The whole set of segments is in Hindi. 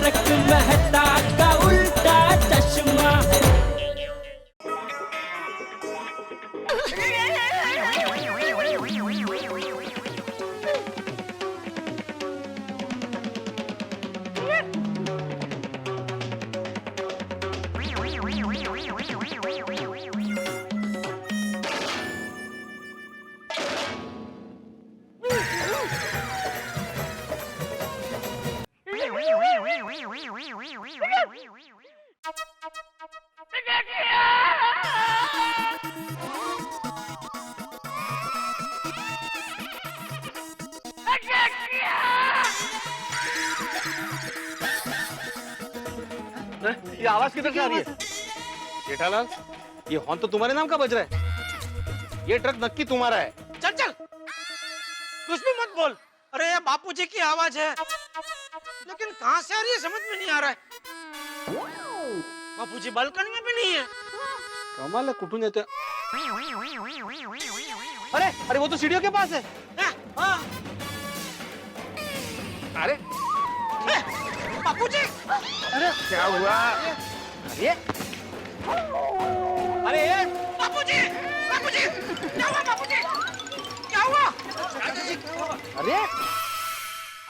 तारक मेहता का उल्टा चश्मा। ये आवाज किधर से आ रही है? जेठालाल, ये हॉर्न तो तुम्हारे नाम का बज रहा है। ये ट्रक नक्की तुम्हारा है। चल चल, कुछ भी मत बोल। अरे ये बापूजी की आवाज है, लेकिन कहाँ से आ रही है समझ में नहीं आ रहा है। बापूजी बालकनी में भी नहीं है। कमाल है, कुटुंब येते। अरे अरे वो तो सीढ़ियों के पास है। हाँ। अरे बापूजी, अरे क्या हुआ? अरे अरे बापूजी, बापूजी, क्या हुआ बापूजी? क्या हुआ? अरे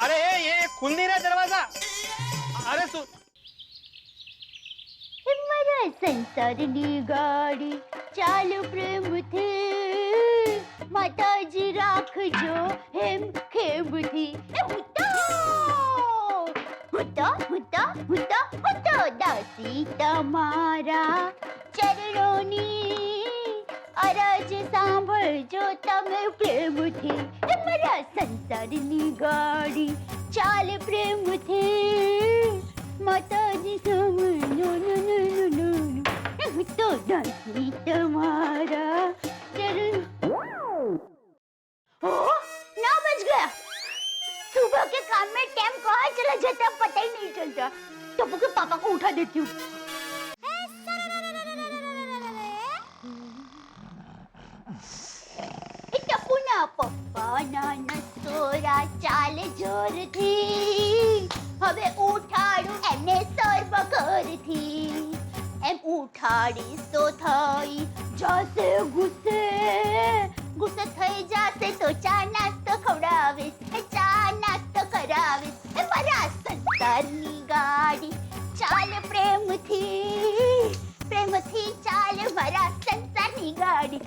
अरे ये खुल नहीं रहा दरवाजा। अरे सुन, મારા સંસારની ગાડી ચાલુ પ્રેમથી માતાજી રાખજો હેમ ખેમથી હુતા હુતા હુતા હુતા હુતા દાસી તમારા ચરણોની અરજ સાંભળજો તમે પ્રેમથી મારા સંસારની ગાડી ચાલે પ્રેમથી માતાજી સમજો तो दासी तुम्हारा चरण। ओ, 9 बज गया। सुबह के काम में टाइम कहाँ चला जाता पता ही नहीं चलता। टप्पू के पापा को उठा देती हूँ। टप्पू ना पप्पा नाना सोरा चाल जोर थी हवे उठाड़ू एने सर बकर थी एम उठाड़ी तो थई जासे गुस्से गुस्से थई जासे तो चा नास्तो खवડાવીશ चा नास्तो કરાવીશ મારા સંસારની ગાડી ચાલે પ્રેમથી પ્રેમથી ચાલે મારા સંસારની ગાડી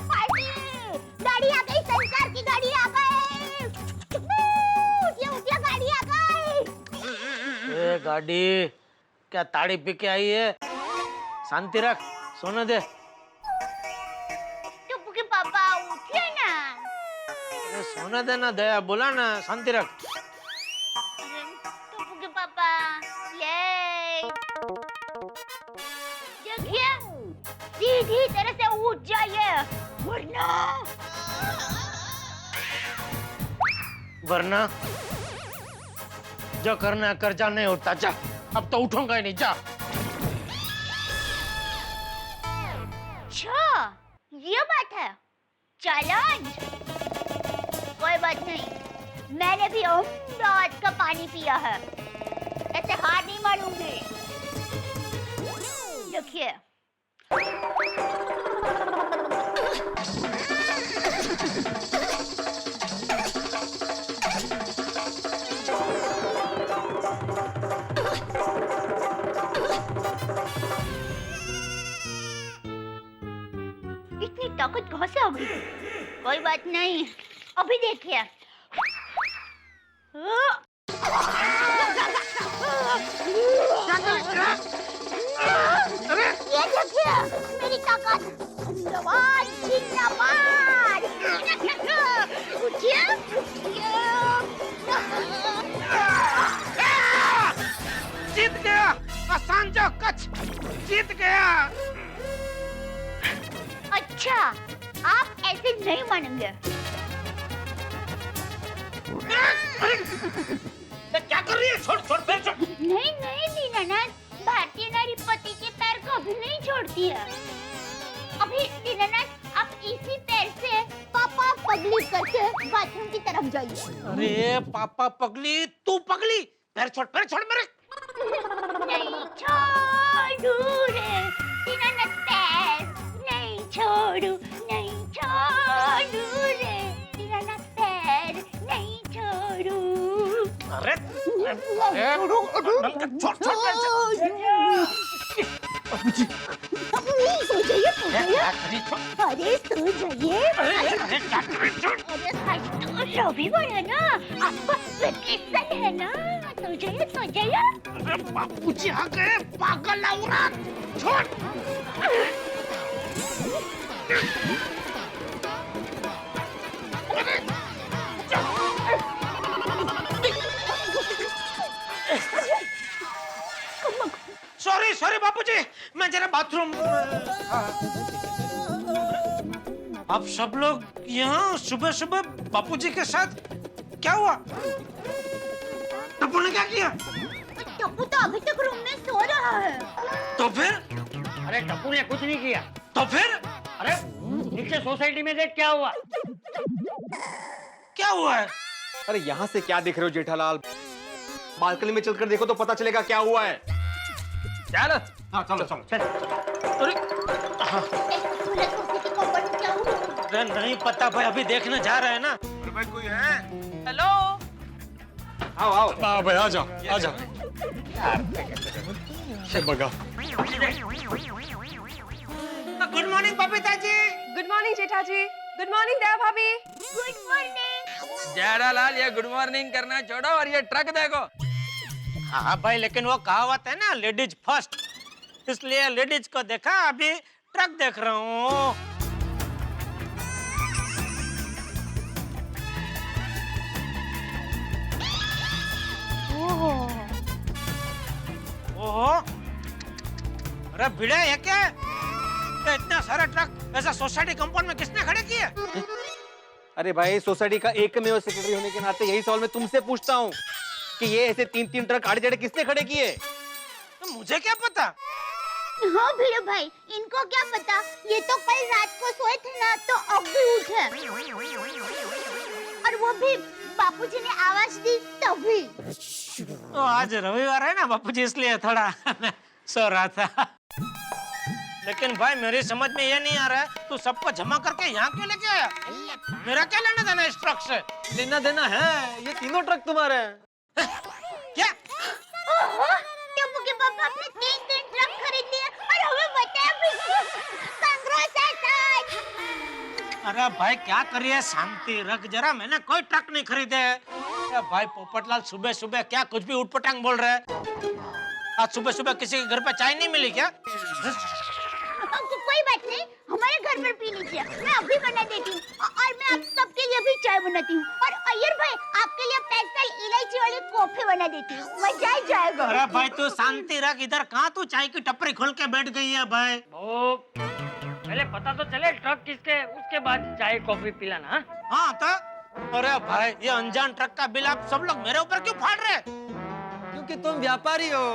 पार्टी गाड़ी आ गई संसार की गाड़ी आ गई गाड़ी आ गई ए गाड़ी क्या ताड़ी पी के आई है? शांति रख, सोने दे। टप्पू के पापा उठिए ना। अरे सोने दे ना, दया बोला ना, शांति रख। टप्पू के पापा ये देखिए सीधी तरह से उठ जाइए वरना जो करना कर, जा, नहीं उठता जा। अब तो उठूंगा ही नहीं, जा। अच्छा ये बात है, चैलेंज। कोई बात नहीं, मैंने भी अमदावाद का पानी पिया है, ऐसे हार नहीं मानूंगी। देखिए इतनी ताकत कहाँ से आ गई? कोई बात नहीं, अभी देखिए। ये देखिए मेरी ताकत। जिंदाबाद जिंदाबाद। उठिए जीत गया, सांजो कच जीत गया। अच्छा आप ऐसे नहीं मानेंगे। क्या कर रही है? छोड़ छोड़ फिर छोड़। नहीं नहीं दीनानाथ, भारतीय नारी पति के पैर कभी नहीं छोड़ती है। अभी दीनानाथ आप इसी पैर से पापा पगली करके बाथरूम की तरफ जाइए। अरे पापा पगली, तू पगली, पैर छोड़ मेरे। नहीं छोड़ू रे दीनानाथ पैर, नहीं छोड़ू रे दीनानाथ पैर, नहीं छोड़ू। अरे सो जाइए। अरे सो जाइए। अरे रविवार है ना, आपका वेकेशन है ना, सो जाइए। अरे बापूजी आ गए, पागल औरत, छोड़। सॉरी बापूजी, मैं जरा बाथरूम। आप सब लोग यहाँ सुबह सुबह बापूजी के साथ, क्या हुआ? टप्पू ने क्या किया? टप्पू तो अभी तक रूम में सो रहा है। तो फिर? अरे टप्पू ने कुछ नहीं किया। तो फिर? अरे नीचे सोसाइटी में देख क्या हुआ। क्या हुआ है? अरे यहाँ से क्या देख रहे हो जेठालाल? बालकनी में चलकर देखो तो पता चलेगा क्या हुआ है। चल। हाँ चलो। अरे अरे नहीं पता भाई, अभी देखने जा रहे हैं ना। अरे भाई कोई है? हेलो। आओ। भाई आ जा। बगा। Good morning Babita ji. Good morning जेठा जी। गुड मॉर्निंग दया भाभी। Good morning. जेठालाल ये गुड मॉर्निंग करना छोड़ो और ये ट्रक देखो। हाँ भाई, लेकिन वो कहावत है ना, लेडीज फर्स्ट, इसलिए लेडीज को देखा, अभी ट्रक देख रहा हूँ। ओहो, अरे भिड़े है क्या? तो इतना सारा ट्रक ऐसा सोसाइटी कंपाउंड में किसने खड़े किए? अरे भाई, सोसाइटी का एकमेव सेक्रेटरी होने के नाते यही सवाल मैं तुमसे पूछता हूँ कि ये ऐसे 3-3 ट्रक आड़े जड़े किसने खड़े किए? तो मुझे क्या पता? हाँ भिड़ो भाई, इनको क्या पता? ये तो कल रात को सोए थे ना, तो अब भी उठे, और वो भी बापूजी ने आवाज दी तभी। तो आज रविवार है ना बापूजी, इसलिए थोड़ा मैं सो रहा था। लेकिन भाई मेरी समझ में ये नहीं आ रहा है, तू सबको जमा करके यहाँ क्यों लेके आया? मेरा क्या लेना देना इस ट्रक से? लेना देना है, ये तीनों ट्रक तुम्हारे हैं। क्या? टप्पू के पापा अपने 3 ट्रक खरीद लिए और हमें बताया भी। कांग्रेचुलेशन। अरे भाई क्या करिए, शांति रख जरा, मैंने कोई ट्रक नहीं खरीदे। अरे भाई पोपटलाल, सुबह सुबह क्या कुछ भी उठपटांग बोल रहे हैं? आज सुबह सुबह किसी के घर पे चाय नहीं मिली क्या? कोई बात नहीं, हमारे घर पर पी लीजिए, मैं अभी बना देती हूँ, और मैं आप सबके लिए भी चाय बनाती हूँ, और अय्यर भाई आपके लिए स्पेशल इलायची वाली कॉफी बना देती हूँ, मजा ही जाएगा। अरे भाई तू शांति रख, इधर कहाँ तू चाय की टपरी खोल के बैठ गई है भाई? वो पहले पता तो चले ट्रक किसके, उसके बाद चाय कॉफी पिलाना। हाँ? हाँ तो? अरे भाई ये अनजान ट्रक का बिल आप सब लोग मेरे ऊपर क्यों फाड़ रहे? क्योंकि तुम व्यापारी हो,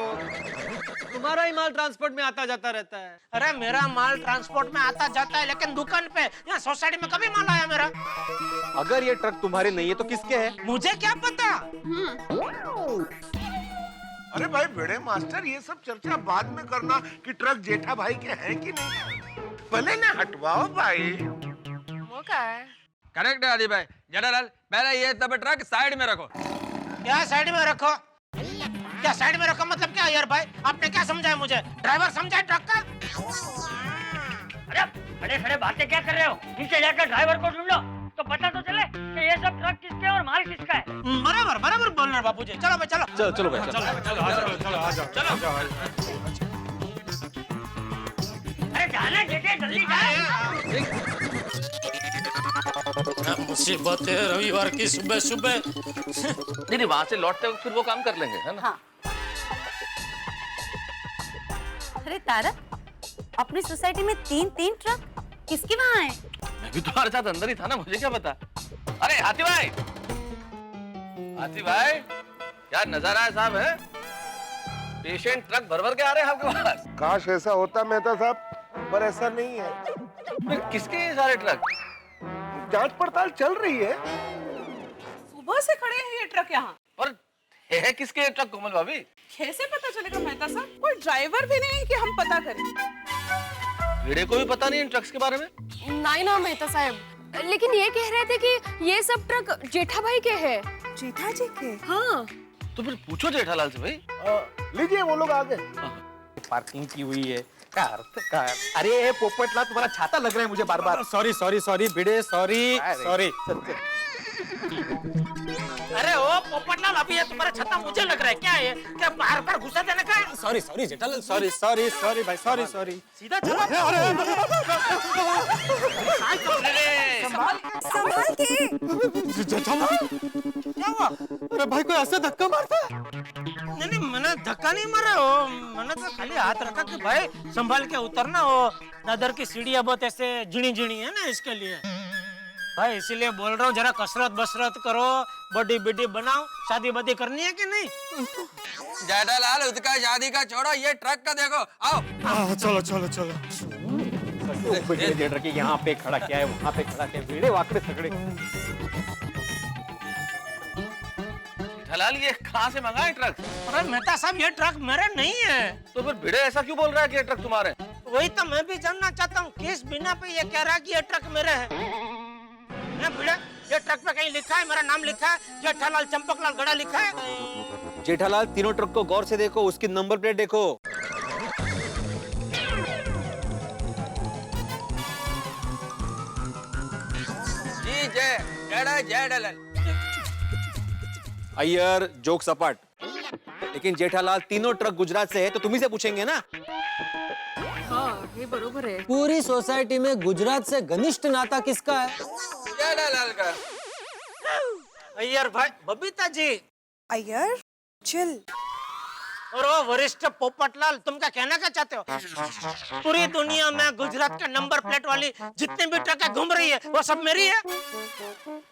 तुम्हारा ही माल ट्रांसपोर्ट में आता जाता रहता है। अरे मेरा माल ट्रांसपोर्ट में आता जाता है, लेकिन दुकान पे या सोसाइटी में कभी माल आया मेरा? अगर ये ट्रक तुम्हारे नहीं है तो किसके है? मुझे क्या पता? अरे भाई भिड़े मास्टर, ये सब चर्चा बाद में करना कि ट्रक जेठा भाई के हैं कि नहीं। पहले ना हटवाओ भाई। वो क्या है? करेक्ट है आदि भाई। जेठालाल पहले ये तब ट्रक साइड में रखो। क्या साइड में रखो? क्या साइड में रखो मतलब क्या यार भाई? आपने क्या समझाया मुझे? ड्राइवर समझा ट्रक का? अरे खड़े खड़े बातें क्या कर रहे हो? नीचे जाकर ड्राइवर को ढूंढ लो तो पता तो चले कि ये सब ट्रक किसके और माल किसका है। बराबर बोल रहे बापूजी। चलो भाई चलो। चलो भाई, अरे जाना जेठे, जल्दी जा। मुसीबत है रविवार की सुबह सुबह। नहीं वहाँ से लौटते वक्त फिर वो काम कर लेंगे, है ना? हाँ। अरे तारा, अपनी सोसाइटी में 3 ट्रक किसके वहाँ हैं? मैं भी तुम्हारे साथ अंदर ही था ना, मुझे क्या पता। अरे हाथी भाई क्या नजारा है साहब, है? पेशेंट ट्रक भर भर के आ रहे हैं आपके पास। काश ऐसा होता मेहता साहब, पर ऐसा नहीं है। किसके ये सारे ट्रक? जांच पड़ताल चल रही है। सुबह से खड़े हैं ये ट्रक यहाँ। और है किसके ट्रक कोमल भाभी? कैसे पता चलेगा मेहता साहब? कोई ड्राइवर भी नहीं कि हम पता करें। भिड़े को भी पता नहीं इन ट्रक्स के बारे में? नहीं ना मेहता साहब, लेकिन ये कह रहे थे कि ये सब ट्रक जेठा भाई के हैं। जेठा जी के? हाँ। तो फिर पूछो जेठालाल से भाई। लीजिए वो लोग आ गए। पार्किंग की हुई है। कार। अरे पोपटलाल तुम्हारा छाता लग रहा है मुझे बार-बार। सॉरी भिड़े, सॉरी। अरे ओ पोपटलाल, अभी ये तुम्हारा छत्ता मुझे लग रहा है, क्या है? क्या बाहर पर घुसा देने का है? सॉरी जेठालाल, सॉरी भाई, सॉरी। सीधा चला। संभाल के। क्या हुआ? अरे भाई कोई ऐसे धक्का मारता है? नहीं, मैंने धक्का नहीं मारा हो, मैंने तो खाली हाथ रखा कि भाई संभाल के उतरना हो। दादर की सीढ़ियां बहुत ऐसे झिणी है ना, इसके लिए भाई, इसीलिए बोल रहा हूँ जरा कसरत बसरत करो, बॉडी बिडी बनाओ। शादी वादी करनी है कि नहीं? जेठालाल उसका शादी का छोड़ो, ये ट्रक का देखो। आओ चलो। ट्रक यहाँ पे खड़ा क्या है, वहाँ पे खड़ा क्या है, भिड़े वाकड़े तगड़े। जेठालाल ये कहाँ से मंगा है ट्रक? अरे मेहता साहब, ये ट्रक मेरे नहीं है। तो फिर भिड़े ऐसा क्यों बोल रहा है कि ये ट्रक तुम्हारे? वही तो मैं भी जानना चाहता हूँ, किस बिना पे ये कह रहा है कि ये ट्रक मेरे है? भिड़े, ये ट्रक पे कहीं लिखा है, मेरा नाम लिखा है, जेठालाल चंपकलाल गड़ा लिखा है? जेठालाल तीनों ट्रक को गौर से देखो, उसकी नंबर प्लेट देखो। जी जेठालाल। अय्यर जोक सपाट, लेकिन जेठालाल तीनों ट्रक गुजरात से है तो तुम्ही से पूछेंगे ना। हाँ, ये बरोबर है। पूरी सोसाइटी में गुजरात से घनिष्ठ नाता किसका है? जेठालाल का। अय्यर भाई, बबीता जी। अय्यर चिल। और वो वरिष्ठ पोपटलाल, तुम क्या कहना क्या चाहते हो? पूरी दुनिया में गुजरात के नंबर प्लेट वाली जितनी भी ट्रकें घूम रही है वो सब मेरी है।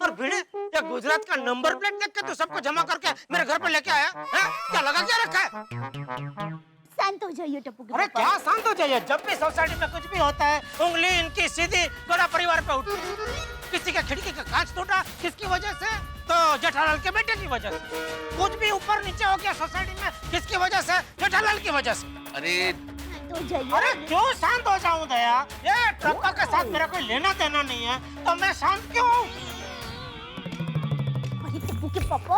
और भिड़े, ये गुजरात का नंबर प्लेट देख के तो सबको जमा करके मेरे घर पे लेके आया है? क्या लगा क्या रखा है? शांत हो जाइए टप्पू के अरे पापा। क्या शांत हो जाइए? जब भी सोसाइटी में कुछ भी होता है, उंगली इनकी सीधी बड़ा परिवार पे उठती। किसी का खिड़की का कांच टूटा, किसकी वजह से? तो जेठालाल के बेटे की वजह से। कुछ भी ऊपर नीचे हो गया सोसाइटी में, किसकी वजह से? जेठालाल की वजह से। अरे शांत हो जाइए। अरे क्यों शांत हो जाऊं दया? ये ट्रकों के साथ मेरा कोई लेना देना नहीं है, तो मैं शांत क्यों हूँ? अरे टप्पू के पापा,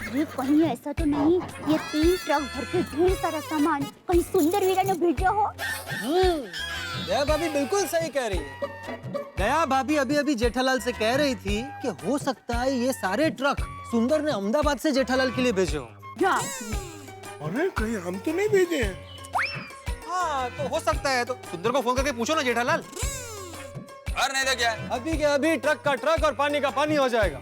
ये कहीं ऐसा तो नहीं ये 3 ट्रक भर के ढेर सारा सामान कहीं सुंदर वीरा ने भेजा हो? दया भाभी बिल्कुल सही कह रही है। दया भाभी अभी जेठालाल से कह रही थी कि हो सकता है ये सारे ट्रक सुंदर ने अहमदाबाद से जेठालाल के लिए भेजे हो। अरे कहीं हम तो नहीं भेजे हैं। हाँ तो हो सकता है, तो सुंदर को फोन करके पूछो ना जेठालाल। और नहीं तो क्या? अभी के अभी ट्रक का ट्रक और पानी का पानी हो जाएगा।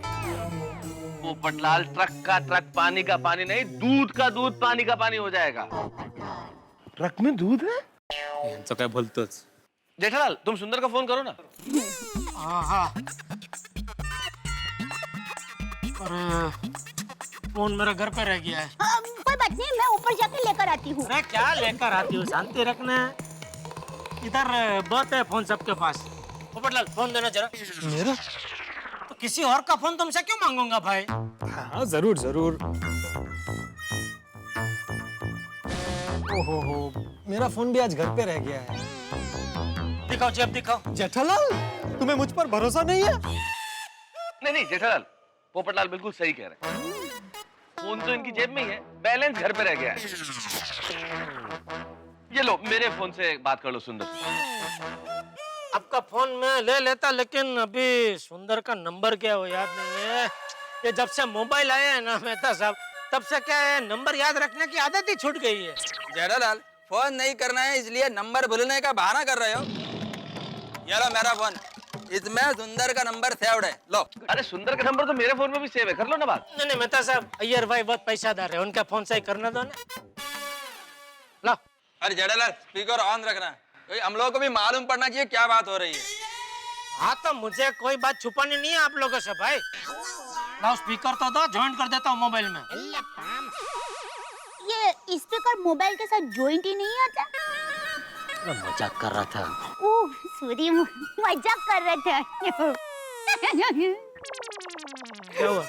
पोपटलाल, ट्रक का ट्रक, पानी का पानी नहीं, दूध का दूध पानी का पानी हो जाएगा। ट्रक में दूध है? यांचं काय बोलतोच। जेठालाल तुम सुंदर का फोन करो ना। हाँ। अरे फोन मेरे घर पे रह गया है। कोई बात नहीं, मैं ऊपर जाकर लेकर आती हूँ। अरे क्या लेकर आती हूँ? शांति रखना। इधर बहुत है फोन सबके पास। पोपटलाल फोन देना जरा। मेरा? तो किसी और का फोन तुमसे क्यों मांगूंगा भाई? हाँ जरूर। ओहो, मेरा फोन भी आज घर पे रह गया है। दिखाओ जेब दिखाओ। जेठालाल, तुम्हें मुझ पर भरोसा नहीं है? नहीं जेठालाल, पोपटलाल बिल्कुल सही कह रहे हैं। फोन तो इनकी जेब में ही है, बैलेंस घर पे रह गया है। ये लो मेरे फोन से बात कर लो सुंदर। आपका फोन मैं ले लेता, लेकिन अभी सुंदर का नंबर क्या है वो याद नहीं है। ये जब से मोबाइल आया है ना मेहता साहब, तब से क्या है, नंबर याद रखने की आदत ही छूट गई है। जेठालाल फोन नहीं करना है इसलिए नंबर भूलने का बहाना कर रहे हो। ये लो मेरा फोन, इसमें सुंदर का नंबर सेव्ड है, लो। अरे सुंदर का नंबर तो मेरे फोन में भी सेव है, कर लो ना बात। नहीं मेहता साहब, अय्यर भाई बहुत पैसादार है, उनका फोन से ही करना दो ना। लो। अरे जेठालाल स्पीकर ऑन रखना, हम लोगों को भी मालूम पड़ना चाहिए क्या बात हो रही है। हाँ तो मुझे कोई बात छुपानी नहीं है आप लोगों से भाई। लाओ स्पीकर तो दो, ज्वाइन कर देता हूँ मोबाइल में। ये स्पीकर मोबाइल के साथ ज्वाइंट ही नहीं आता? मजाक कर रहा था। ओह सॉरी, मजाक कर रहे थे। क्या हुआ?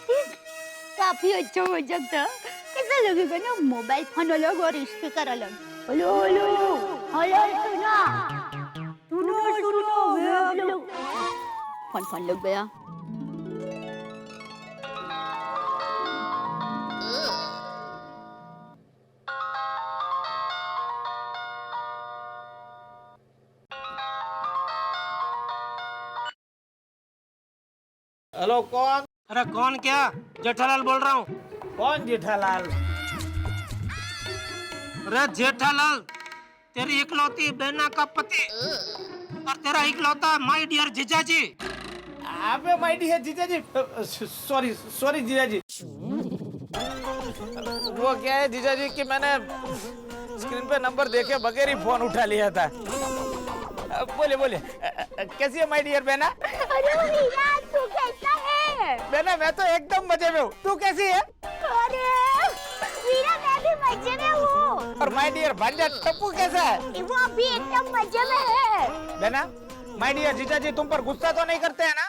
काफी अच्छा मजाक था। कैसा लगेगा ना मोबाइल फोन अलग और स्पीकर अलग। हेलो हेलो हेलो सुना सुनो सुनो फोन लग गया। हेलो कौन? अरे कौन क्या? जेठालाल बोल रहा हूँ। कौन जेठालाल? अरे जेठालाल, तेरी इकलौती बहना का पति और तेरा इकलौता माय डियर जीजाजी। अबे माय डियर जीजाजी, सॉरी सॉरी जीजाजी। वो क्या है जीजाजी कि मैंने स्क्रीन पे नंबर देखे बगैर ही फोन उठा लिया था। बोले बोले कैसी है माय डियर बहना? अरे वीरा तू कैसा है? बहना मैं तो एकदम मजे में हूँ, तू कैसी है? अरे वीरा मैं भी मजे में हूँ। और माय डियर भांजा टप्पू कैसा है? वो भी एकदम मजे में है। बहना माय डियर जीजाजी तुम पर गुस्सा तो नहीं करते हैं ना?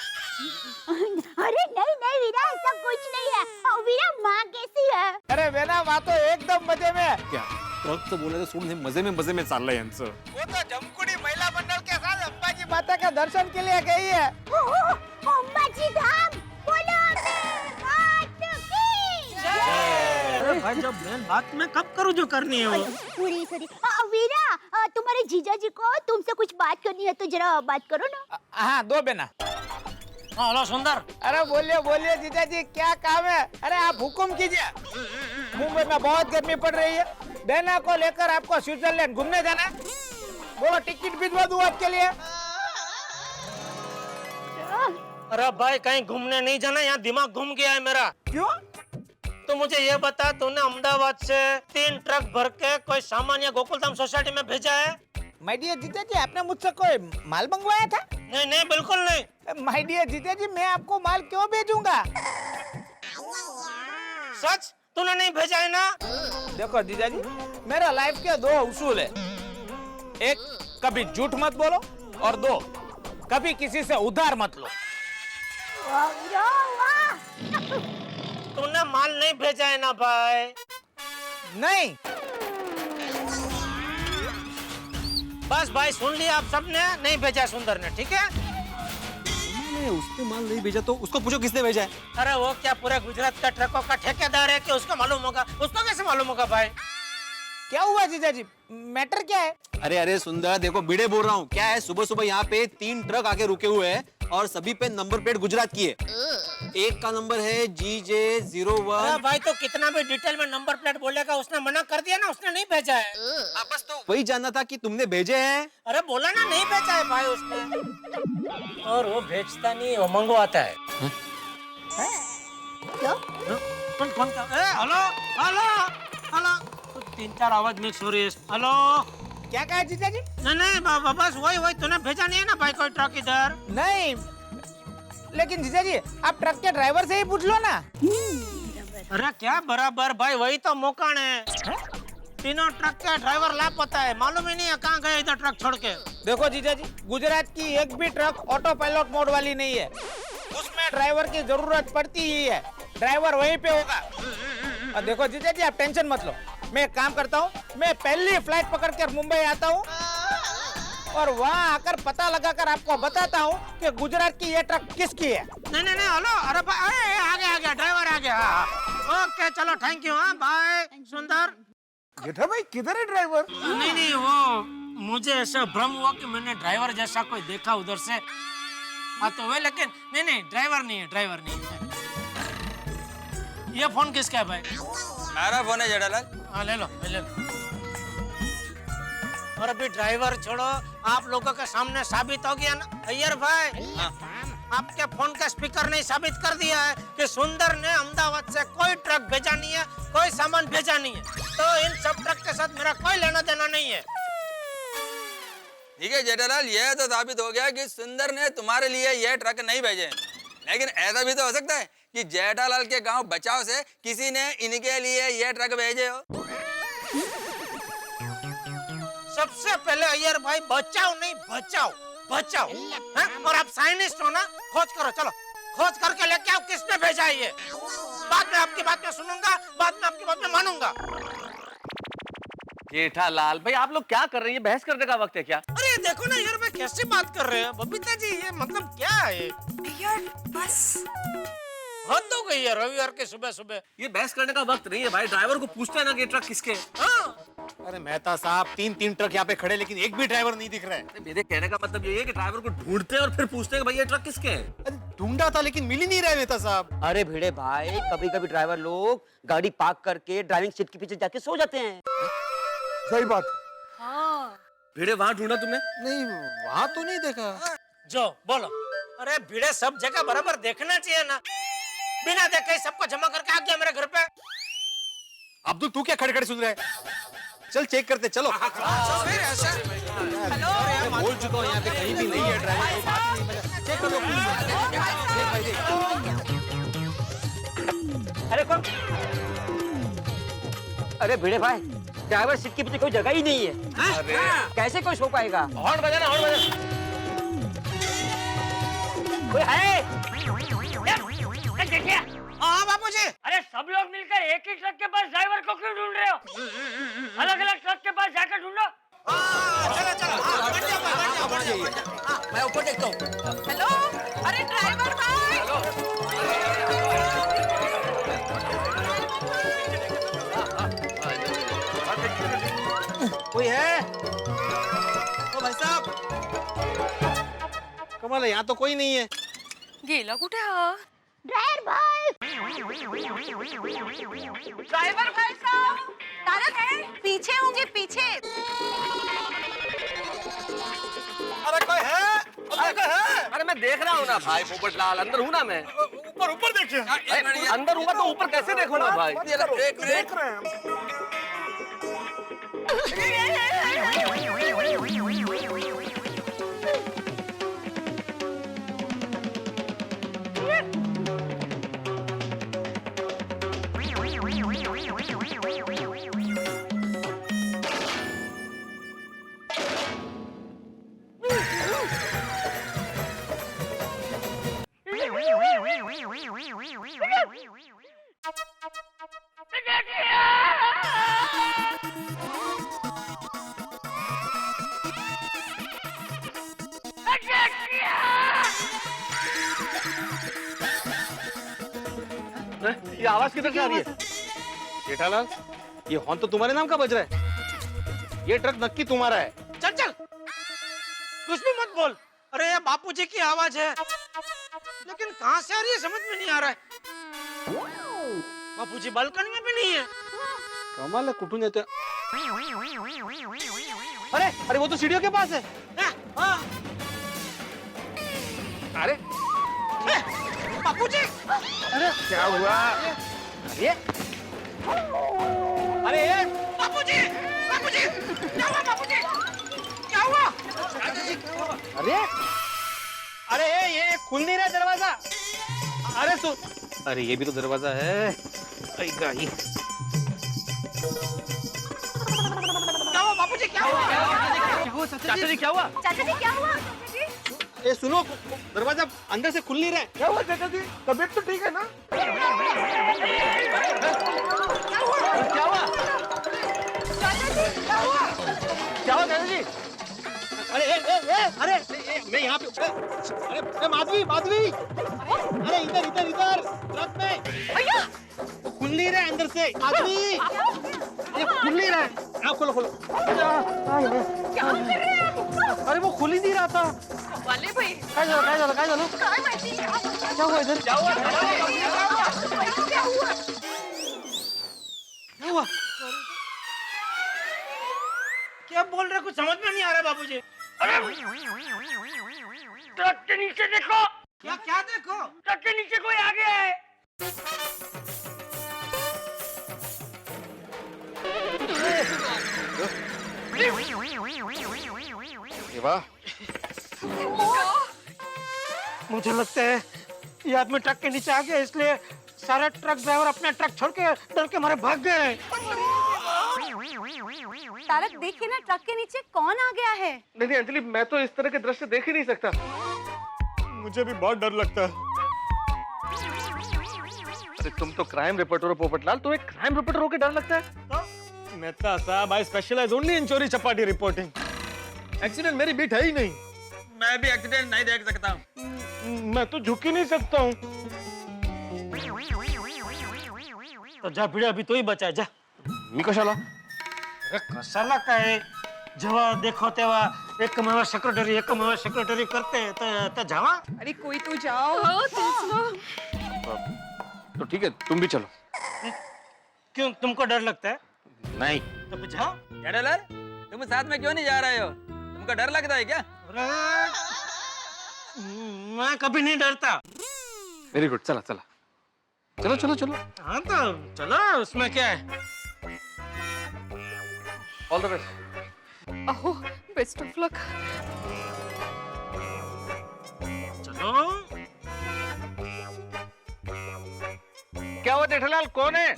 अरे नहीं नहीं वीरा ऐसा कुछ नहीं है। और वीरा माँ कैसी है? अरे बहना माँ तो एकदम मजे में है। क्या ट्रक तो बोले तो सोडून मजे में चाललंय यांचं. वो तो जमकुड़ी महिला मंडल के साथ अम्बा की माता का दर्शन के लिए गई है। अंबाजी धाम बोलो मात की अरे भाई जब मैं बात मैं कब करूँ जो करनी है वो? सॉरी सॉरी वीरा तुम्हारे जीजाजी को तुमसे कुछ बात करनी है तो जरा बात करो ना। हाँ दो बहना। हाँ हेलो सुंदर। अरे बोलिए बोलिए जीजाजी क्या काम है? अरे आप हुक्म कीजिए। मुंबई में बहुत गर्मी पड़ रही है, बहना को लेकर आपको स्विट्जरलैंड घूमने जाना है। बोलो टिकट भिजवा दूं आपके लिए? अरे भाई कहीं घूमने नहीं जाना, यहाँ दिमाग घूम गया है मेरा। क्यों? तो मुझे ये बता, तूने अहमदाबाद से 3 ट्रक भर के कोई सामान या गोकुलधाम सोसाइटी में भेजा है? माय डियर जीजाजी आपने मुझसे कोई माल मंगवाया था? नहीं नहीं बिल्कुल नहीं। माय डियर जीजाजी मैं आपको माल क्यों भेजूंगा? सच तूने नहीं भेजा है ना? देखो जीजाजी मेरा लाइफ के 2 उसूल है। एक, कभी झूठ मत बोलो, और 2, कभी किसी से उधार मत लो। तूने माल नहीं भेजा है ना भाई? नहीं। बस भाई सुन लिया आप सबने, नहीं भेजा सुंदर ने, ठीक है? उसने माल नहीं भेजा तो उसको पूछो किसने भेजा है. अरे वो क्या पूरे गुजरात का ट्रकों का ठेकेदार है कि उसको मालूम होगा? उसको कैसे मालूम होगा भाई? क्या हुआ जीजाजी, मैटर क्या है? अरे सुंदर देखो भिड़े बोल रहा हूँ. क्या है सुबह सुबह यहाँ पे 3 ट्रक आके रुके हुए हैं और सभी पे नंबर प्लेट गुजरात की है. एक का नंबर है GJ01. अरे भाई तो कितना भी डिटेल में नंबर प्लेट बोलेगा, उसने मना कर दिया ना, उसने नहीं भेजा है. बस तो वही जानना था कि तुमने भेजे हैं. अरे बोला ना नहीं भेजा है भाई उसने. और वो भेजता नहीं, वो मंगवाता है. क्या? कौन का? हेलो हेलो हेलो 3-4 आवाज मिक्स हो रही है. हेलो क्या कहा जीजाजी? नहीं बस वही तूने भेजा नहीं है ना भाई कोई ट्रक इधर? नहीं, लेकिन जीजाजी आप ट्रक के ड्राइवर से ही पूछ लो ना. अरे क्या बराबर भाई, वही तो मौका है. तीनों ट्रक का ड्राइवर लापता है, मालूम ही नहीं है कहाँ गए इधर ट्रक छोड़ के. देखो जीजाजी गुजरात की एक भी ट्रक ऑटो पायलट मोड वाली नहीं है. उसमें ड्राइवर की जरूरत पड़ती ही है. ड्राइवर वहीं पे होगा. और देखो जीजाजी आप टेंशन मत लो, मैं एक काम करता हूँ, मैं पहली फ्लाइट पकड़कर मुंबई आता हूँ और वहाँ आकर पता लगाकर आपको बताता हूँ कि गुजरात की ये ट्रक किसकी है. नहीं हेलो. अरे भाई आ गया ड्राइवर आ गया. ओके चलो थैंक यू. हाँ बाय सुंदर. जेठा भाई किधर है ड्राइवर? नहीं वो मुझे ऐसा भ्रम हुआ कि मैंने ड्राइवर जैसा कोई देखा उधर से आते हुए, लेकिन नहीं ड्राइवर नहीं है. ये फोन किसका है भाई? मेरा फोन है जेठालाल. हाँ ले लो. और अभी ड्राइवर छोड़ो, आप लोगों के सामने साबित हो गया ना अय्यर भाई. आपके फोन का स्पीकर ने साबित कर दिया है कि सुंदर ने अहमदाबाद से कोई ट्रक भेजा नहीं है, कोई सामान भेजा नहीं है. तो इन सब ट्रक के साथ मेरा कोई लेना देना नहीं है. ठीक है जेठालाल, यह तो साबित हो गया कि सुंदर ने तुम्हारे लिए यह ट्रक नहीं भेजे. लेकिन ऐसा भी तो हो सकता है कि जेठालाल के गांव बचाव से किसी ने इनके लिए यह ट्रक भेजे हो. सबसे पहले अय्यर भाई बचाओ नहीं बचाओ. हाँ? और आप साइंटिस्ट हो ना, खोज करो चलो. खोज करके लेके आओ, किसने भेजा है ये? बाद में आपकी बात में सुनूंगा, बाद में आपकी बात में मानूंगा। जेठालाल भाई आप लोग क्या कर रहे हैं? ये बहस करने का वक्त है क्या? अरे देखो ना यार, मैं कैसे बात कर रहे हैं बबीता जी, ये मतलब क्या है यार बस हद हो गई है रविवार के सुबह सुबह। ये बहस करने का वक्त नहीं है भाई, ड्राइवर को पूछते हैं ना कि ट्रक किसके है। हाँ अरे मेहता साहब, 3 ट्रक यहाँ पे खड़े, लेकिन एक भी ड्राइवर नहीं दिख रहा है। मेरे कहने का मतलब ये है कि ड्राइवर को ढूंढते हैं और फिर पूछते हैं कि भाई ये ट्रक किसके है। अरे ढूंढा था लेकिन मिल ही नहीं रहा है मेहता साहब। अरे भिड़े भाई, कभी कभी ड्राइवर लोग गाड़ी पार्क करके ड्राइविंग सीट के पीछे जाके सो जाते हैं। सही बात। हाँ भिड़े वहां ढूंढा तुमने? नहीं, वहां तो नहीं देखा। जो बोलो, अरे भिड़े सब जगह बराबर देखना चाहिए ना, बिना देखे सबको जमा करके आ गया मेरे घर पे। अब्दुल तू क्या खड़े खड़े सुन रहा है? चल चेक करते, चलो। फिर ऐसा मैं बोल चुका हूँ यहाँ पे कहीं भी नहीं है ड्राइवर, कोई बात ही नहीं। चेक करो अरे कौन? अरे भिड़े भाई, ड्राइवर सीट के पीछे कोई जगह ही नहीं है। अरे कैसे कोई सो पाएगा? हॉर्न बजाना, हॉर्न बजाना। कोई है? देखिए, हाँ बाबूजी। अरे सब लोग मिलकर एक ही ट्रक के पास ड्राइवर को क्यों ढूंढ रहे हो? अलग अलग ट्रक के पास जाकर ढूंढो। मैं ऊपर देखता हूँ। हेलो, अरे ड्राइवर भाई। कोई है? ओ भाई साहब, कमाल है, यहाँ तो कोई नहीं है। गेला कुठे हा? ड्राइवर भाई, ड्राइवर भाई साहब, तारक है? पीछे होंगे, पीछे। अरे कोई है? अरे कोई है? अरे मैं देख रहा हूँ ना भाई पोपटलाल, अंदर हूँ ना मैं। ऊपर देखिए। अंदर हूँ तो ऊपर कैसे देखूंगा भाई? एक मिनट। ये आवाज किधर से आ रही है? जेठालाल, ये हॉर्न तो तुम्हारे नाम का बज रहा है। ये ट्रक नक्की तुम्हारा है। चल चल, कुछ भी मत बोल। अरे ये बापूजी की आवाज है, लेकिन कहाँ से आ रही है समझ में नहीं आ रहा है। बापूजी बालकनी में भी नहीं है। कमाल है, कुठून येतोय? अरे अरे वो तो सीढ़ियों के पास है। हाँ, अरे बापूजी। अरे क्या हुआ? अरे अरे बापूजी, बापूजी, क्या हुआ बापूजी? क्या हुआ? अरे अरे ये खुल नहीं रहा दरवाजा। अरे सुन, अरे ये भी तो दरवाजा है। गाई क्या हुआ बापूजी, क्या हुआ? चाचा जी क्या हुआ? चाचा जी क्या हुआ? ये सुनो, दरवाजा अंदर से खुल नहीं रहा है। क्या हुआ चाचा जी? तबीयत तो ठीक है ना? क्या हुआ? क्या हुआ? चाचा जी, क्या हुआ? क्या हुआ चाचा जी? अरे अरे मैं यहाँ पे। अरे माधवी, माधवी, अरे इधर इधर इधर ट्रक में। भैया वो खुल नहीं रहा है अंदर से। माधवी, ये खुल नहीं रहा है। आप खोलो खोलो। क्या कर रहे हैं आप? अरे वो खुल ही नहीं रहा था। वाले भाई काय झालं? काय माहिती क्या हुआ इधर? क्या हुआ? क्या हुआ? क्या हुआ? क्या बोल रहे, कुछ समझ में नहीं आ रहा बाबूजी। ट्रक के नीचे देखो। क्या क्या देखो? ट्रक के नीचे कोई आ गया है। वाह, मुझे लगता है ये आदमी ट्रक के नीचे आ गया, इसलिए सारे ट्रक ड्राइवर अपना ट्रक छोड़ के डर के मारे भाग गए। तारक देखिए ना, ट्रक के नीचे कौन आ गया है? नहीं नहीं अंजलि, मैं तो इस तरह के दृश्य देख ही नहीं सकता। मुझे भी बहुत डर लगता है। अरे तुम तो क्राइम रिपोर्टर हो पोपटलाल, तुम्हें क्राइम रिपोर्टर होकर डर लगता है? मेहता साहब, आई स्पेशलाइज ओनली इन चोरी चपाटी रिपोर्टिंग। एक्सीडेंट मेरी बीट है ही नहीं। मैं भी एक्सीडेंट नहीं देख सकता हूँ। मैं तो झुक ही नहीं सकता हूँ। तो जा भिड़े, अभी तो ही बचा, जा। मी कशाला? अरे कशाला काय, जेव्हा देखो तेव्हा एकमेव सेक्रेटरी करते तर जावा। अरे कोई तो जाओ। तो ठीक है, तुम भी चलो। क्यों, तुमको डर लगता है? नहीं। तो फिर जाओ। जेठालाल, तुम साथ में क्यों नहीं जा रहे हो? तुमको डर लगता है क्या? अरे मैं कभी नहीं डरता। वेरी गुड, चला चला, चलो चलो चलो। हाँ तो चलो, उसमें क्या है। All the best. अहो, बेस्ट ऑफ लक। चलो। क्या हुआ जेठालाल, कौन है?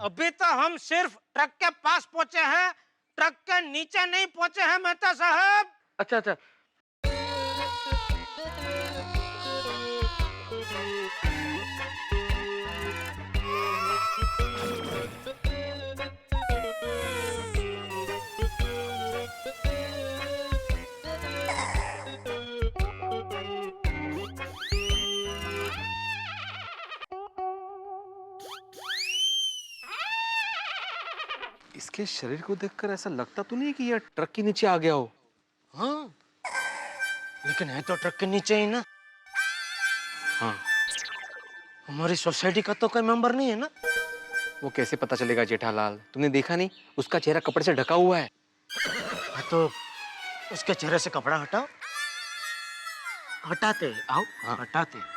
अभी तो हम सिर्फ ट्रक के पास पहुंचे हैं, ट्रक के नीचे नहीं पहुंचे हैं मेहता साहब। अच्छा अच्छा। इसके शरीर को देखकर ऐसा लगता तो नहीं कि यह ट्रक के नीचे आ गया हो। हाँ, लेकिन है तो ट्रक के नीचे ही ना। हाँ, हमारी सोसाइटी का तो कोई मेंबर नहीं है ना। वो कैसे पता चलेगा जेठालाल? तुमने देखा नहीं, उसका चेहरा कपड़े से ढका हुआ है। हाँ तो उसके चेहरे से कपड़ा हटाओ। हटाते आओ। हाँ। हटाते।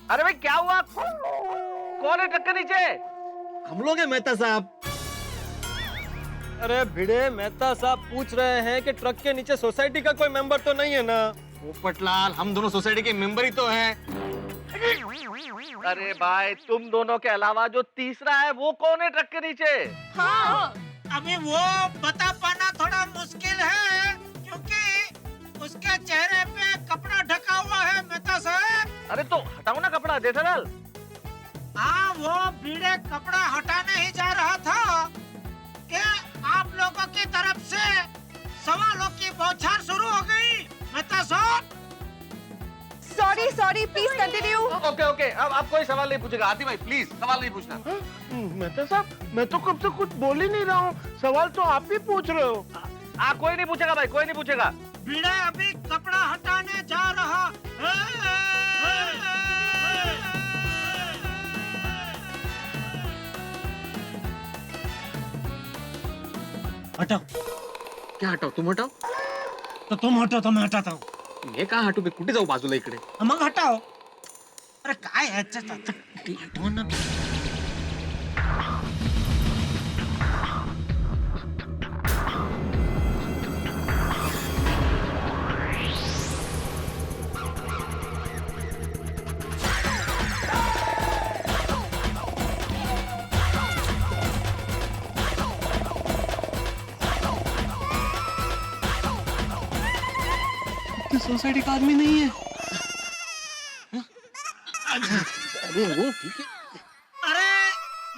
अरे भाई क्या हुआ? कौन है ट्रक के नीचे? हम लोग हैं मेहता साहब। अरे भिड़े, मेहता साहब पूछ रहे हैं कि ट्रक के नीचे सोसाइटी का कोई मेंबर तो नहीं है ना? पोपटलाल, हम दोनों सोसाइटी के मेंबर ही तो हैं। अरे भाई, तुम दोनों के अलावा जो तीसरा है वो कौन है ट्रक के नीचे? हाँ, अभी वो बता पाना थोड़ा मुश्किल है, क्योंकि उसके चेहरे पे कपड़ा ढका हुआ है मेहता साहब। अरे तो हटाओ ना कपड़ा जेठालाल। हाँ, वो भीड़े कपड़ा हटाने ही जा रहा था कि आप लोगों की तरफ से सवालों की बौछार शुरू हो गई मेहता साहब। Sorry, please continue. Okay okay, अब कोई सवाल नहीं पूछेगा। आती भाई प्लीज सवाल नहीं पूछना। मेहता साहब, मैं तो कब से कुछ बोल ही नहीं रहा हूँ, सवाल तो आप ही पूछ रहे हो। कोई नहीं पूछेगा भाई, कोई नहीं पूछेगा। भीड़े अभी कपड़ा हटाने जा रहा है। हटाओ। क्या हटाओ? तुम हटाओ। तो तुम हटो तो मैं हटाता हूँ। मी का हटू? मी कुठे जाऊ बाजूला इकडे? मग हटाओ। अरे काय हटो ना। सोसाइटी का आदमी नहीं है। अरे वो ठीक है। अरे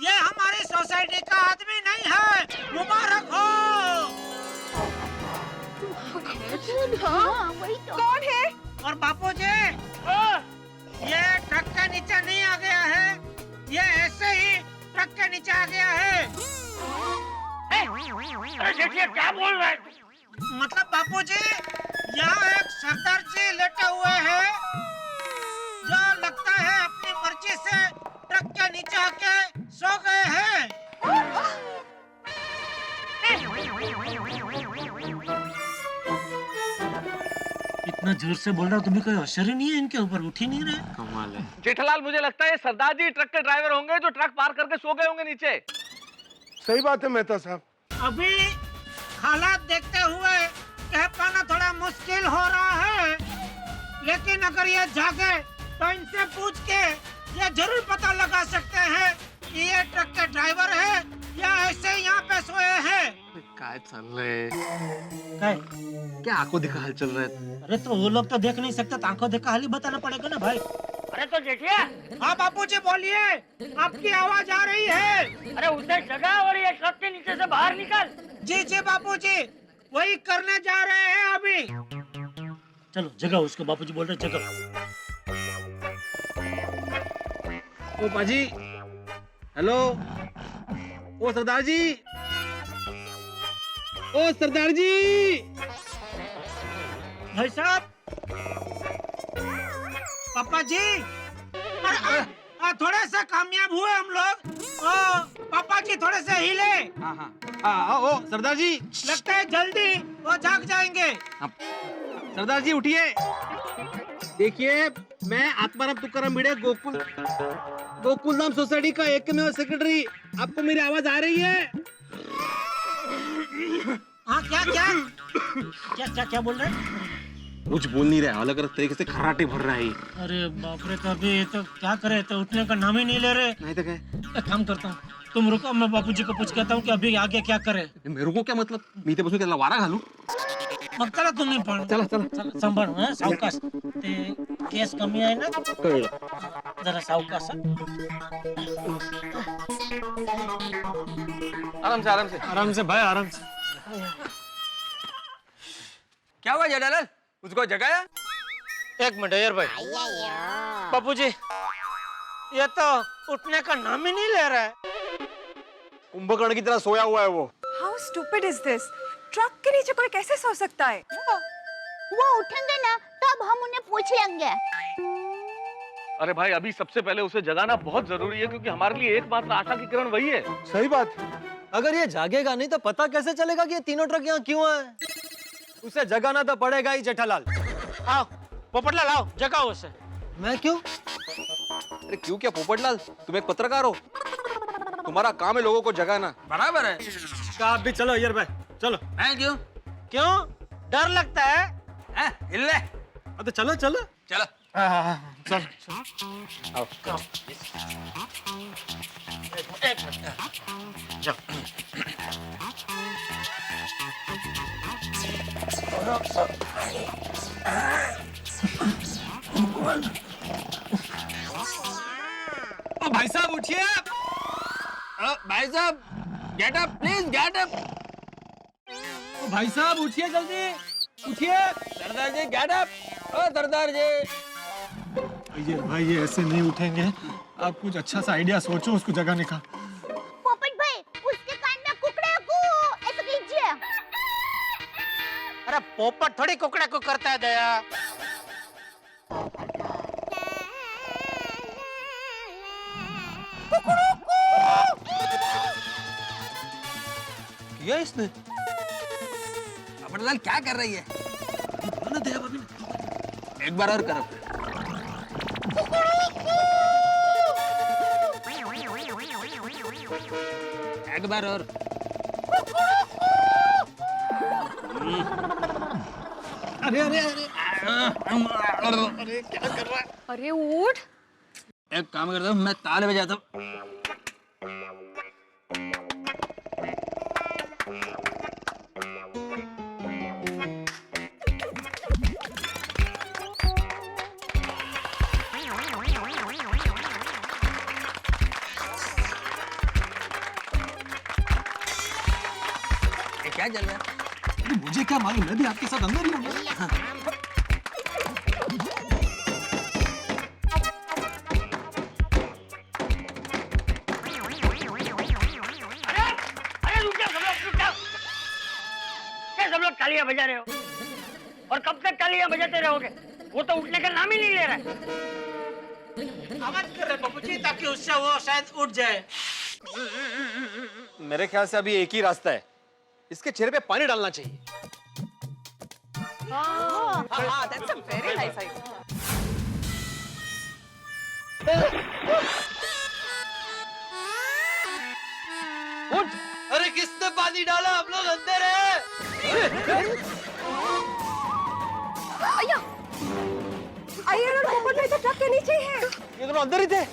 ये हमारी सोसाइटी का आदमी नहीं है। मुबारक हो। हाँ, वही तो। कौन है? और बापूजी, ये ट्रक के नीचे नहीं आ गया है, ये ऐसे ही ट्रक के नीचे आ गया है। क्या बोल रहे हैं? मतलब बापूजी, यहाँ एक सरदार जी लेटे हुए हैं, जो लगता है अपनी मर्जी से ट्रक के नीचे आके सो गए हैं। इतना जोर से बोल रहा हूँ, तुम्हें कोई असर ही नहीं है इनके ऊपर? उठ ही नहीं रहे। कमाल है। जेठालाल, मुझे लगता है सरदार जी ट्रक के ड्राइवर होंगे जो ट्रक पार करके सो गए होंगे नीचे। सही बात है मेहता साहब। अभी हालात देखते हुए कह पाना थोड़ा मुश्किल हो रहा है, लेकिन अगर ये जागे तो इनसे पूछ के ये जरूर पता लगा सकते हैं कि ये ट्रक के ड्राइवर है या ऐसे ही यहाँ पे सोए हैं। काय चल रहे क्या आंखों दिखा हाल चल रहा है? अरे तो वो लोग तो देख नहीं सकते, तो आंखों देखा हाल ही बताना पड़ेगा ना भाई। अरे तो जेठिया, हाँ बापूजी बोलिए, आपकी आवाज आ रही है। अरे उसे जगह और ये ट्रक के नीचे से बाहर निकल। जी जी बापूजी, वही करने जा रहे हैं अभी। चलो जगह उसको, बापूजी बोल रहे जगह। ओ पाजी, हेलो, ओ सरदार जी, ओ सरदार जी। भाई साहब, पापा जी, थोड़े से कामयाब हुए हम लोग। पापा जी थोड़े से हिले। हाँ, ओ सरदार जी, लगता है जल्दी वो जाग जाएंगे। सरदार जी उठिए। देखिए, मैं आत्माराम तुकाराम भिड़े गोकुल धाम सोसाइटी का एकमेव सेक्रेटरी, आपको मेरी आवाज आ रही है? हाँ क्या क्या क्या क्या क्या बोल रहे हैं? कुछ बोल नहीं रहा, अलग अलग तरीके से खर्राटे भर रहा है। अरे बाप रे, कभी तो क्या करे, तो उठने का नाम ही नहीं ले रहे। नहीं तो क्या? एक काम करता हूँ, तुम रुको, मैं बापूजी को पूछ कहता हूँ कि अभी आगे क्या करे। मेरे को क्या मतलब, मी ते बसून त्याला वारा घालू? मग चला तुम्ही पण, चला सांभाळ, हं, सावकाश। ते केस कमी आहे ना, कळलं। जरा सावकाश। आराम से भाई, आराम से। क्या हुआ जेठालाल, उसको जगाया? एक मिनट यार भाई, बापूजी ये तो उठने का नाम ही नहीं ले रहा है। कुंभकर्ण की तरह सोया हुआ है वो। How stupid is this? Truck के नीचे कोई कैसे सो सकता है? वो उठेंगे ना तब हम उन्हें पूछ लेंगे। अरे भाई, अभी सबसे पहले उसे जगाना बहुत जरूरी है, क्योंकि हमारे लिए एकमात्र आशा की किरण वही है। सही बात। अगर ये जागेगा नहीं तो पता कैसे चलेगा कि ये तीनों ट्रक यहाँ क्यों आए? उसे जगाना तो पड़ेगा ही जेठालाल। आओ पोपटलाल, आओ जगाओ उसे। मैं क्यों? अरे क्यों क्या पोपटलाल, तुम एक पत्रकार हो, तुम्हारा काम है लोगों को जगाना। बराबर है। आप भी चलो यार भाई, चलो। हैं क्यों? क्यों डर लगता है? हिल ले। तो चलो चलो चलो। चल। आओ। एक मिनट। जाओ। ओ भाई साहब उठिए। भाई साहब get up, please get up. ओ भाई साहब उठिए, जल्दी उठिए। सरदार जी गेट अप। ओ सरदार जी। ये भाई, ये ऐसे नहीं उठेंगे। आप कुछ अच्छा सा आइडिया सोचो उसको जगाने का। पोपट भाई, उसके कान में कुकड़े को ऐसे कीजिए। अरे पोपट थोड़ी कुकड़ा को करता है दया। किया इसने? पोपटलाल क्या कर रही है? एक बार और करो। एक बार और। अरे अरे अरे अरे क्या कर रहा है? अरे उठ। एक काम करता हूँ, मैं ताले बजाता हूँ। क्या चल रहा है? मुझे क्या मालूम, मैं भी आपके साथ अंदर ही हूँ। सब लोग तालियां बजा रहे हो, और कब तक तालियां बजाते रहोगे? वो तो उठने का नाम ही नहीं ले रहा है। आवाज कर रहे बापूजी, ताकि उससे वो शायद उठ जाए। मेरे ख्याल से अभी एक ही रास्ता है, इसके चेहरे पे पानी डालना चाहिए। That's a very nice idea. उठ! अरे किसने पानी डाला? हम लोग अंदर हैं। अय्या अय्यर और पोपट भाई तो ट्रक के नीचे ही है। ये दोनों अंदर ही थे।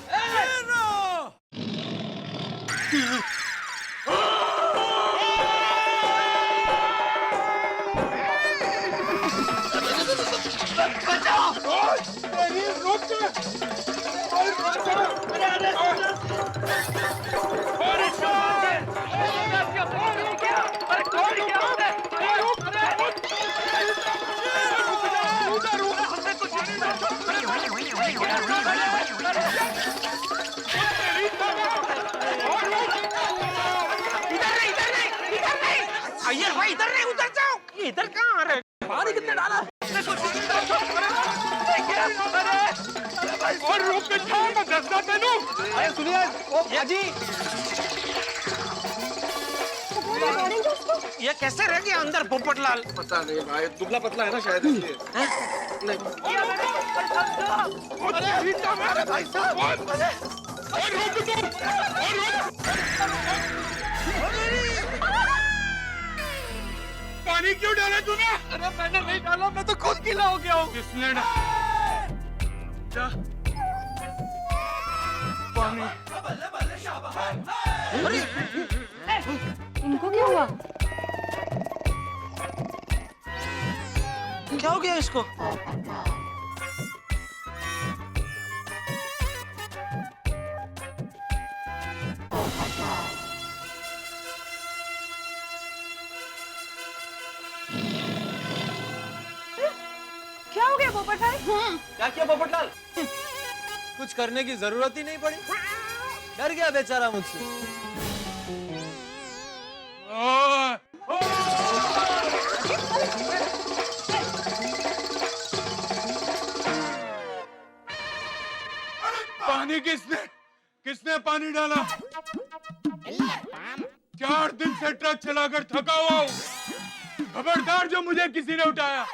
अय्यर भाई इधर नहीं, उधर जाओ। ये इधर कहाँ आ रहे? पानी कितने डाला? और रुक के जाओ, मैं दस्ता तेनू। अरे सुनिए, ओ अजी, ये कैसे रह गया अंदर पोपटलाल? पता नहीं भाई, दुबला पतला है ना शायद इसलिए। अरे भाई साहब, और रुक तुम, और रुक। पानी क्यों डाला तूने? अरे मैंने नहीं डाला, मैं तो खुद गीला हो गया हूँ। किसने डाला? पानी। इनको क्या हुआ? क्या हो गया इसको? क्या हो गया पोपट भाई? क्या किया पोपटलाल? कुछ करने की जरूरत ही नहीं पड़ी। डर गया बेचारा मुझसे। पानी किसने पानी डाला? 4 दिन से ट्रक चलाकर थका हुआ हूँ। खबरदार जो मुझे किसी ने उठाया।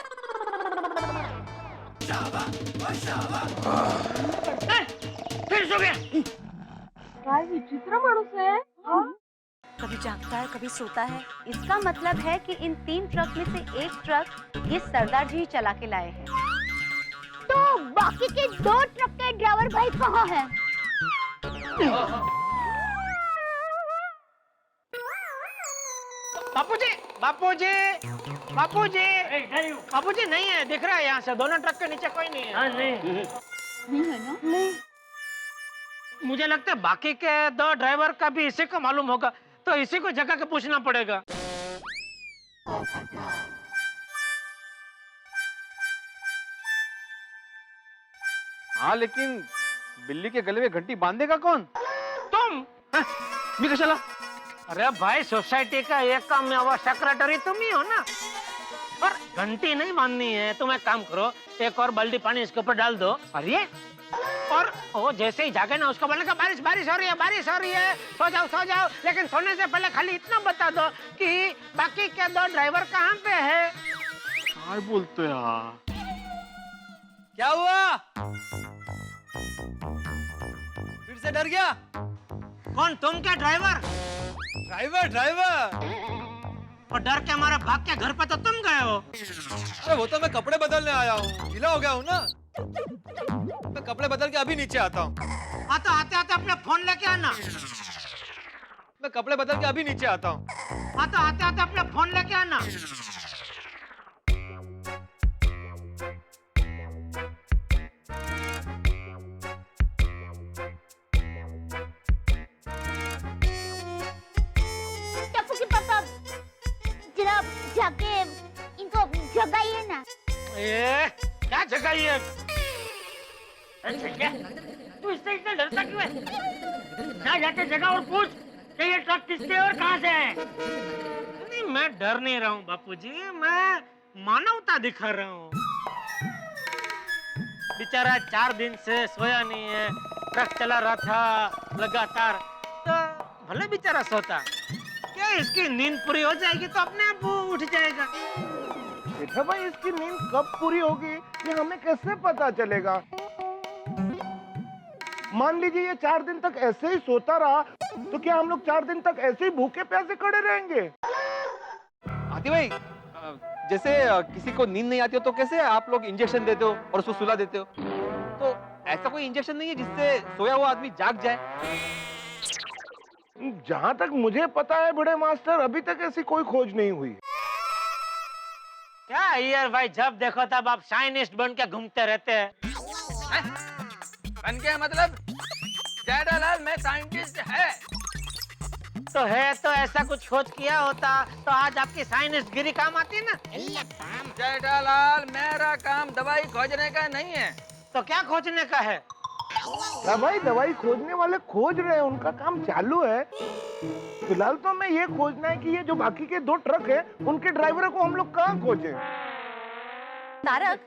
फिर सो गया। भाई विचित्र मानुस है। कभी जागता है कभी सोता है। इसका मतलब है कि इन 3 ट्रक में से एक ट्रक ये सरदार जी ही चला के लाए हैं। तो बाकी के 2 ट्रक के ड्राइवर भाई कहाँ हैं? बापूजी, बापूजी, बापूजी, बापूजी नहीं है, दिख रहा है यहाँ से। दोनों ट्रक के नीचे कोई नहीं है। नहीं है ना? नहीं। मुझे लगता है बाकी के 2 ड्राइवर का भी इसी को मालूम होगा, तो इसी को जगह के पूछना पड़ेगा। हाँ लेकिन बिल्ली के गले में घंटी बांधेगा कौन? तुम? मी कशाला? अरे भाई, सोसाइटी का एक काम में वो सेक्रेटरी तुम ही हो ना। और घंटी नहीं बांधनी है। तुम एक काम करो, एक और बाल्टी पानी इसके ऊपर डाल दो। अरे और वो जैसे ही जागे ना, उसको बोलेगा बारिश बारिश हो रही है, बारिश हो रही है, सो जाओ सो जाओ। लेकिन सोने से पहले खाली इतना बता दो कि बाकी के 2 ड्राइवर कहाँ पे है। क्या बोलते यार? क्या हुआ? फिर से डर गया? कौन? तुम क्या ड्राइवर? ड्राइवर और डर के हमारे भाग के घर पे तो तुम गए हो। अरे वो तो मैं कपड़े बदलने आया हूँ, गीला हो गया हूँ ना। मैं कपड़े बदल के अभी नीचे आता हूँ। हाँ तो आते आते अपने फोन लेके आना। मैं कपड़े बदल के अभी नीचे आता हूँ। हाँ तो आते आते अपने फोन लेके आना। टप्पू के पापा, जरा जाके इनको जगाइए ना। क्या जगाइए? तू इससे इतना डरता क्यों है? जा जाके जगह और पूछ कि ये ट्रक किसके और कहाँ से है। नहीं, मैं डर नहीं रहा हूँ बापूजी, मैं मानवता दिखा रहा हूँ। बेचारा 4 दिन से सोया नहीं है, ट्रक चला रहा था लगातार, तो भले बेचारा सोता। क्या इसकी नींद पूरी हो जाएगी तो अपने आप वो उठ जाएगा। जेठा भाई, इसकी नींद कब पूरी होगी ये हमें कैसे पता चलेगा? मान लीजिए ये 4 दिन तक ऐसे ही सोता रहा, तो क्या हम लोग 4 दिन तक ऐसे ही भूखे प्यासे खड़े रहेंगे? आती भाई, जैसे किसी को नींद नहीं आती हो तो कैसे आप लोग इंजेक्शन देते हो और उसको सुला देते हो, तो ऐसा कोई इंजेक्शन नहीं है जिससे सोया हुआ आदमी जाग जाए? जहाँ तक मुझे पता है बड़े मास्टर, अभी तक ऐसी कोई खोज नहीं हुई। क्या यार भाई, जब देखो तब आप साइंटिस्ट बन के घूमते रहते हैं। बन के मतलब जेठालाल मैं साइंटिस्ट है तो ऐसा कुछ खोज किया होता तो आज आपकी साइंटिस्ट गिरी काम आती ना। जेठालाल मेरा काम दवाई खोजने का नहीं है। तो क्या खोजने का है? भाई दवाई खोजने वाले खोज रहे हैं, उनका काम चालू है। फिलहाल तो हमें ये खोजना है कि ये जो बाकी के 2 ट्रक है उनके ड्राइवरों को हम लोग कहाँ खोजें। तारक,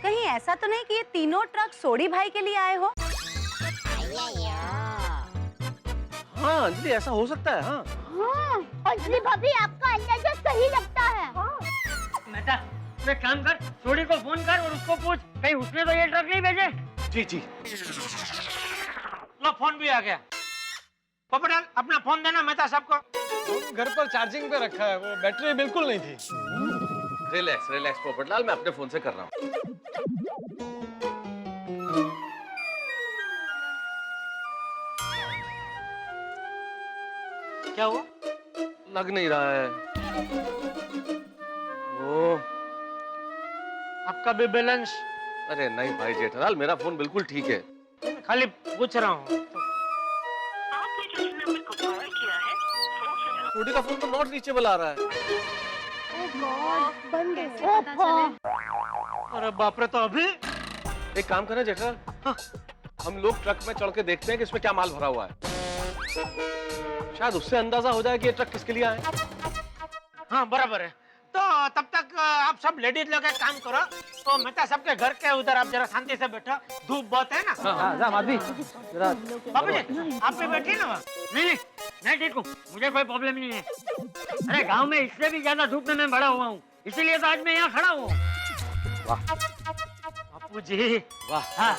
कहीं ऐसा तो नहीं कि ये तीनों ट्रक सोडी भाई के लिए आए हो? हाँ अंजलि, ऐसा हो सकता है। हाँ अंजलि भाभी, आपका अंदाजा सही लगता है। मेहता, मैं काम कर, सोडी को फोन कर और उसको पूछ कहीं उसने तो ये ट्रक नहीं भेजे। जी जी। लो फोन भी आ गया। पोपटलाल, अपना फोन देना मेहता साहब को। घर पर चार्जिंग पे रखा है, वो बैटरी बिल्कुल नहीं थी। रिलैक्स रिलैक्स पोपटलाल, मैं अपने फोन से कर रहा हूँ। क्या हुआ? लग नहीं रहा है। वो आपका भी बैलेंस? अरे नहीं भाई जेठालाल, मेरा फोन बिल्कुल ठीक है। खाली पूछ रहा हूँ। छोटी का फोन तो नॉट रीचेबल आ रहा है। अरे बाप रे, तो अभी एक काम करें जेठालाल, हम लोग ट्रक में चढ़ के देखते हैं कि इसमें क्या माल भरा हुआ है। शायद उससे अंदाजा हो जाए कि ये ट्रक किसके लिए आए। हाँ बराबर है। तो तब तक आप सब लेडीज लोग एक काम करो, तो मेहता साहब के घर के उधर आप जरा शांति से बैठो, धूप बहुत है ना। बाबूजी आप भी बैठिए ना वहाँ। नहीं मैं ठीक हूँ, मुझे कोई प्रॉब्लम नहीं है। अरे गांव में इससे भी ज्यादा धूप में मैं बड़ा हुआ हूँ, इसीलिए तो आज मैं यहाँ खड़ा हूँ। बापूजी वाह। हाँ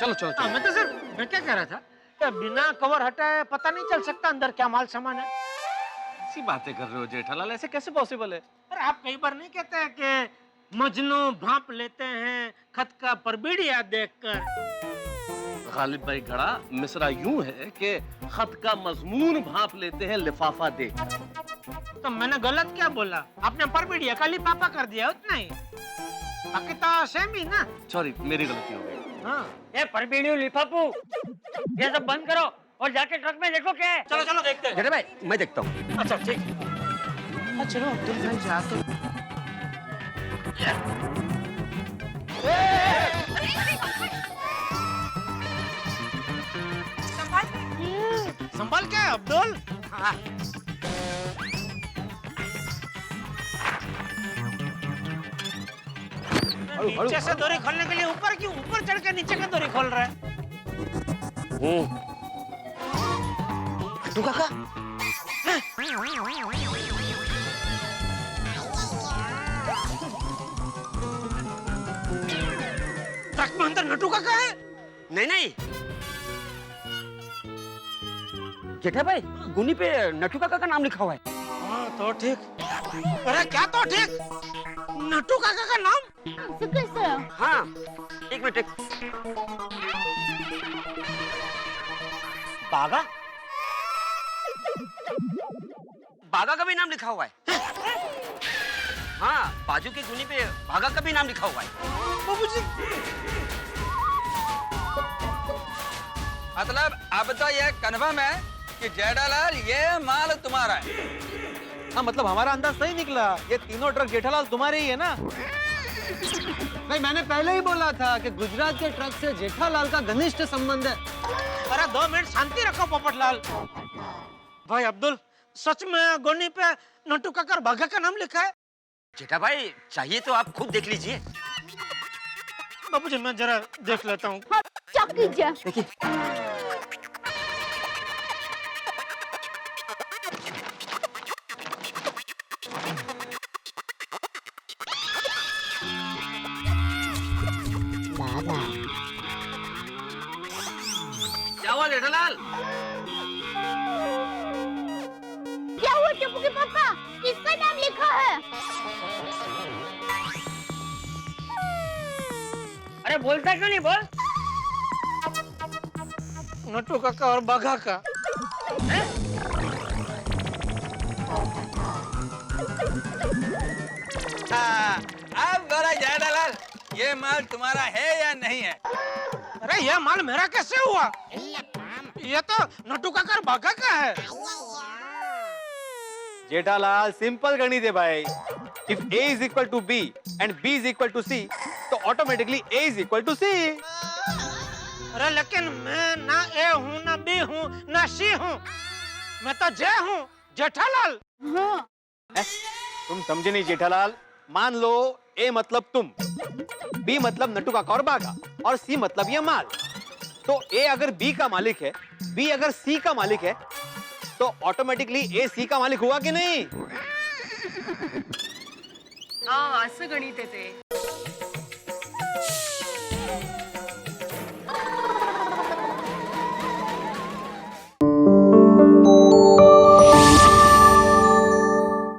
चलो चलो चलो। मैं तो सर, मैं क्या कह रहा था, बिना कवर हटाए पता नहीं चल सकता अंदर क्या माल सामान है। ऐसी बातें कर रहे हो जेठालाल, ऐसे कैसे पॉसिबल है? अरे आप कई बार नहीं कहते हैं कि मजनू भांप लेते हैं खत का परबिड़िया देखकर। गालिब भाई घड़ा, मिसरा यूं है कि खत का मजमून भांप लेते हैं लिफाफा देखकर। तो मैंने गलत क्या बोला? आपने परबिड़िया का लिफाफा कर दिया, उतना ही। बाकी तो सेम ही ना। सॉरी, मेरी गलती हो गई। हाँ ये परबीड़ियों लिफाफू, ये सब बंद करो और जाके ट्रक में देखो क्या है। चलो चलो देखते हैं। जेठा भाई मैं देखता हूँ। अच्छा ठीक। चलो अब्दुल भाई जा तो। संभाल क्या है अब्दुल? हाँ। नीचे से डोरी खोलने के लिए ऊपर क्यों? ऊपर चढ़ के नीचे का डोरी खोल रहा है। हट्टू काका, ट्रक में अंदर नटू काका है? नहीं नहीं जेठा भाई, गुनी पे नट्टू काका का नाम लिखा हुआ है। हाँ तो ठीक। अरे क्या तो ठीक? नटू काका का नाम? कैसे? हाँ एक मिनट। बागा, बागा का भी नाम लिखा हुआ है। हाँ, बाजू के गुनी पे बागा का भी नाम लिखा हुआ है। बाबूजी मतलब अब तो ये कन्फर्म है कि जेठालाल ये माल तुम्हारा है। हाँ मतलब हमारा अंदाज सही निकला, ये तीनों ट्रक जेठालाल तुम्हारे ही है ना? भाई मैंने पहले ही बोला था कि गुजरात के ट्रक से जेठालाल का घनिष्ठ संबंध है। अरे 2 मिनट शांति रखो पोपटलाल। भाई अब्दुल, सच में गोनी पे नटू काका और बागा का नाम लिखा है? जेठा भाई चाहिए तो आप खुद देख लीजिए। बाबूजी मैं जरा देख लेता हूँ। चेक कीजिए। देखिए क्या हुआ जेठालाल? का नाम लिखा है। अरे बोलता क्यों नहीं, बोल। नट्टू काका और बाघा का। अब बोला जेठालाल, ये माल तुम्हारा है या नहीं है? अरे ये माल मेरा कैसे हुआ? ये तो नट्टू काका और बाघा का है। जेठालाल सिंपल गणित है भाई। If A is equal to B and B is equal to C, तो automatically A is equal to C। अरे लेकिन मैं ना ए हूँ, ना बी हूँ, ना सी हूँ, मैं तो जे हूँ, जेठालाल। तुम समझे नहीं जेठालाल। मान लो A मतलब तुम, B मतलब नट्टू काका और बाघा, और C मतलब ये माल। तो A अगर B का मालिक है, B अगर C का मालिक है, तो ऑटोमेटिकली A C का मालिक हुआ कि नहीं? असं गणित आहे ते।